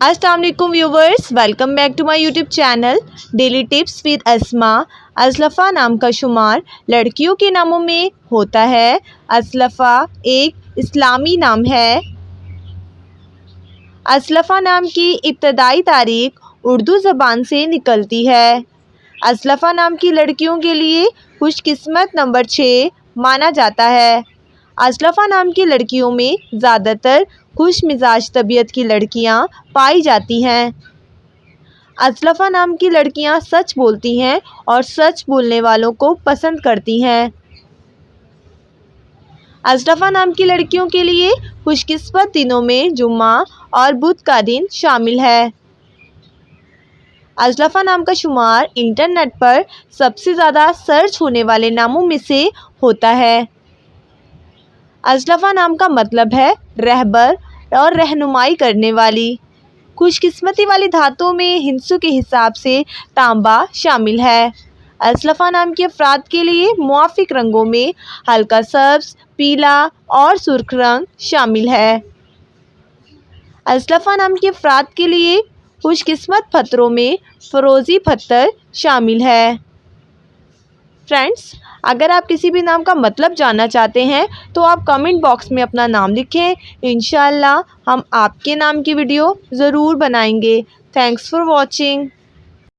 अस्सलाम वालेकुम viewers, welcome back to my YouTube channel daily tips with Asma. असलफ़ा नाम का शुमार लड़कियों के नामों में होता है। असलफ़ा एक इस्लामी नाम है। असलफ़ा नाम की इब्तदाई तारीख उर्दू ज़बान से निकलती है। असलफ़ा नाम की लड़कियों के लिए खुशकिस्मत नंबर 6 माना जाता है। असलफ़ा नाम की लड़कियों में ज़्यादातर खुश मिजाज तबीयत की लड़कियां पाई जाती हैं। असलफ़ा नाम की लड़कियां सच बोलती हैं और सच बोलने वालों को पसंद करती हैं। असलफ़ा नाम की लड़कियों के लिए खुशकिस्मत दिनों में जुम्मा और बुध का दिन शामिल है। असलफ़ा नाम का शुमार इंटरनेट पर सबसे ज़्यादा सर्च होने वाले नामों में से होता है। असलफ़ा नाम का मतलब है रहबर और रहनुमाई करने वाली। खुशकिस्मती वाली धातुओं में हिंसों के हिसाब से तांबा शामिल है। असलफ़ा नाम के अफराद के लिए मुआफ़िक रंगों में हल्का सब्ज़, पीला और सुर्ख रंग शामिल है। असलफ़ा नाम के अफराद के लिए खुशकिस्मत पत्थरों में फ़िरोज़ी पत्थर शामिल है। फ्रेंड्स, अगर आप किसी भी नाम का मतलब जानना चाहते हैं तो आप कमेंट बॉक्स में अपना नाम लिखें। इंशाअल्लाह हम आपके नाम की वीडियो ज़रूर बनाएंगे। Thanks for watching.